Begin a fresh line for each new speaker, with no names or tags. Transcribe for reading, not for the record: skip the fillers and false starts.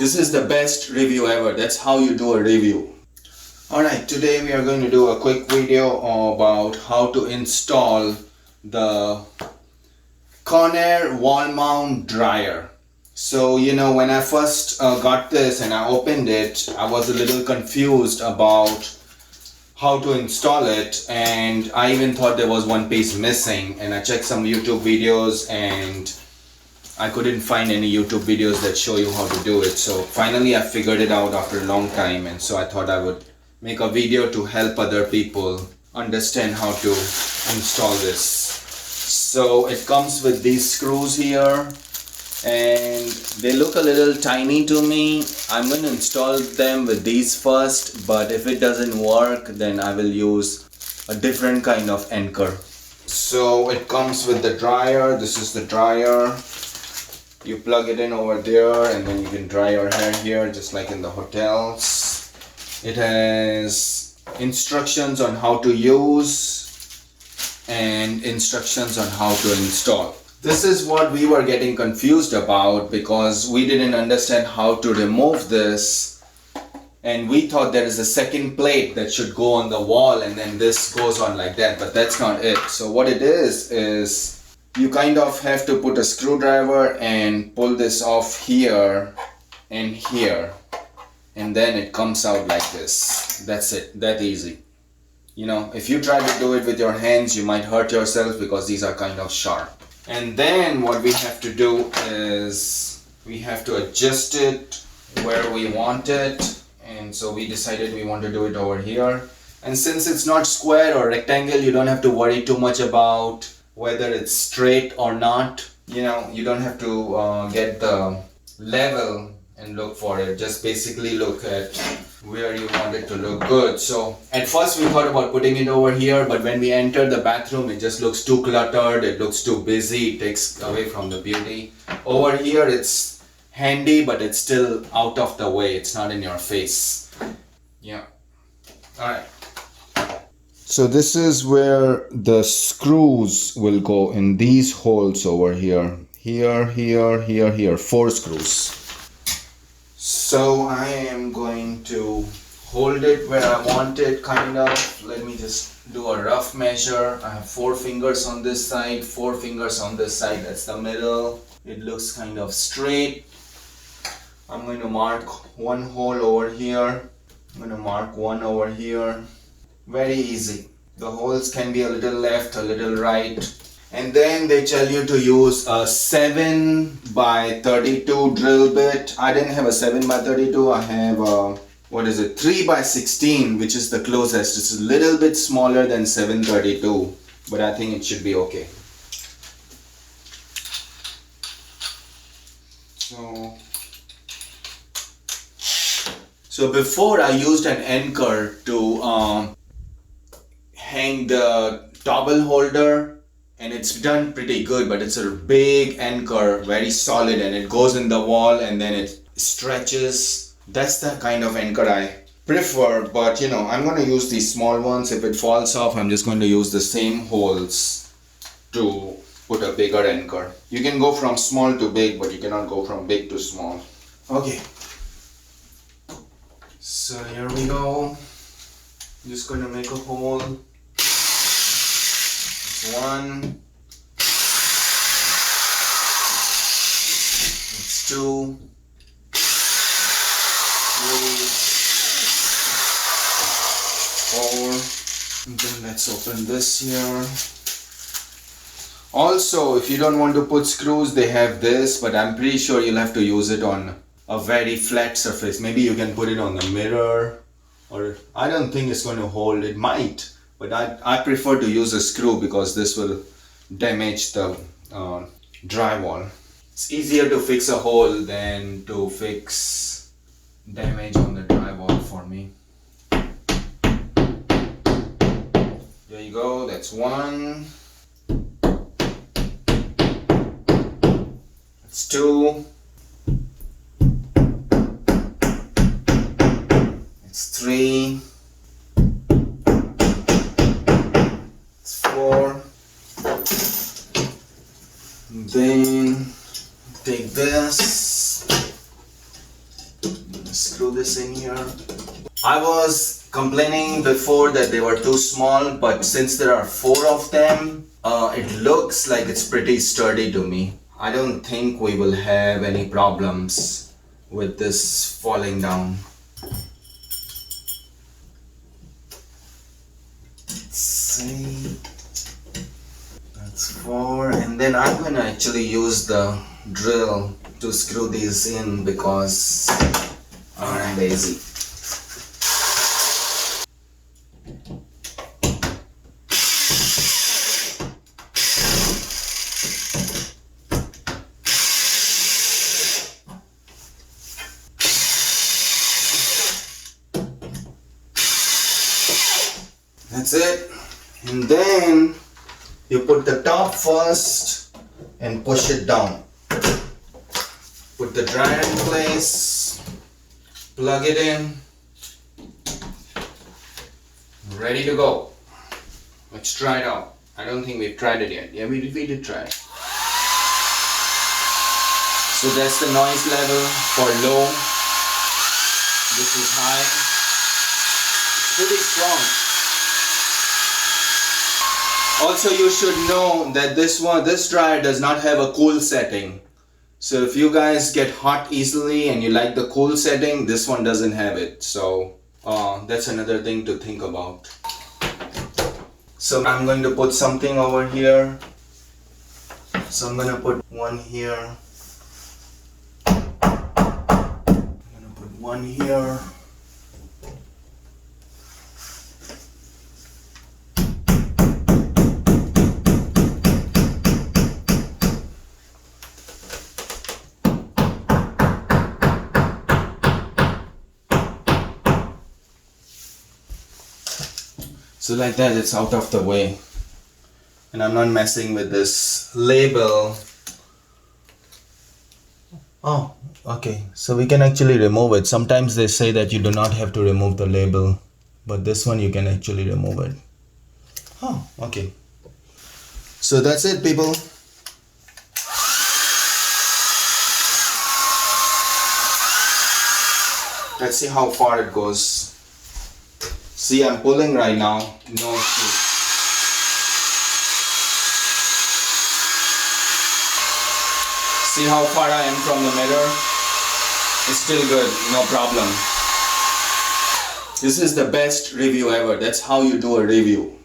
This is the best review ever. That's how you do a review. Alright, today we are going to do a quick video about how to install the Conair wall mount dryer. So when I first got this and I opened it, I was a little confused about how to install it, and I even thought there was one piece missing, and I checked some YouTube videos and I couldn't find any YouTube videos that show you how to do it. So finally I figured it out after a long time, and so I thought I would make a video to help other people understand how to install this. So it comes with these screws here, and they look a little tiny to me. I'm going to install them with these first, but if it doesn't work, then I will use a different kind of anchor. So it comes with the dryer. This is the dryer. You plug it in over there, and then you can dry your hair here just like in the hotels. It has instructions on how to use and instructions on how to install. This is what we were getting confused about, because we didn't understand how to remove this, and we thought there is a second plate that should go on the wall and then this goes on like that, but that's not it. So what it is you kind of have to put a screwdriver and pull this off here and here, and then it comes out like this. That's it, that easy. If you try to do it with your hands, you might hurt yourself because these are kind of sharp. And then what we have to do is we have to adjust it where we want it, and so we decided we want to do it over here. And since it's not square or rectangle, you don't have to worry too much about whether it's straight or not. You don't have to get the level and look for it. Just basically look at where you want it to look good. So at first we thought about putting it over here, but when we enter the bathroom, it just looks too cluttered, it looks too busy, it takes away from the beauty. Over here it's handy, but it's still out of the way, it's not in your face. Yeah. Alright. So this is where the screws will go, in these holes over here. Here, 4 screws. So I am going to hold it where I want it, kind of. Let me just do a rough measure. I have 4 fingers on this side, 4 fingers on this side, that's the middle. It looks kind of straight. I'm going to mark 1 hole over here. I'm going to mark 1 over here. Very easy. The holes can be a little left, a little right. And then they tell you to use a 7 by 32 drill bit. I didn't have a 7 by 32. I have a, 3 by 16, which is the closest. It's a little bit smaller than 732, but I think it should be okay. So before I used an anchor to hang the towel holder, and it's done pretty good, but it's a big anchor, very solid, and it goes in the wall and then it stretches. That's the kind of anchor I prefer, but I'm going to use these small ones. If it falls off, I'm just going to use the same holes to put a bigger anchor. You can go from small to big, but you cannot go from big to small. Okay. So here we go. I'm just going to make a hole. 1. It's 2. 3. 4. And then let's open this here. Also, if you don't want to put screws, they have this, but I'm pretty sure you'll have to use it on a very flat surface. Maybe you can put it on the mirror, or I don't think it's going to hold. It might, but I prefer to use a screw because this will damage the drywall. It's easier to fix a hole than to fix damage on the drywall for me. There you go, that's 1. That's 2. It's 3. It's 4. And then take this Screw this in here. I was complaining before that they were too small, but since there are 4 of them, it looks like it's pretty sturdy to me. I don't think we will have any problems with this falling down. Let's see. That's 4, and then I'm gonna actually use the drill to screw these in because I'm lazy. That's it. And then you put the top first and push it down. Put the dryer in place, plug it in, ready to go. Let's try it out. I don't think we've tried it yet. Yeah, we did try it. So that's the noise level for low. This is high. It's pretty strong. Also, you should know that this dryer does not have a cool setting. So if you guys get hot easily and you like the cool setting, this one doesn't have it. So that's another thing to think about. So I'm going to put something over here. So I'm going to put one here. I'm going to put one here. So like that, it's out of the way. And I'm not messing with this label. Oh, okay. So we can actually remove it. Sometimes they say that you do not have to remove the label, but this one you can actually remove it. Oh, okay. So that's it, people. Let's see how far it goes. See, I'm pulling right now. No issue. See how far I am from the mirror? It's still good, no problem. This is the best review ever. That's how you do a review.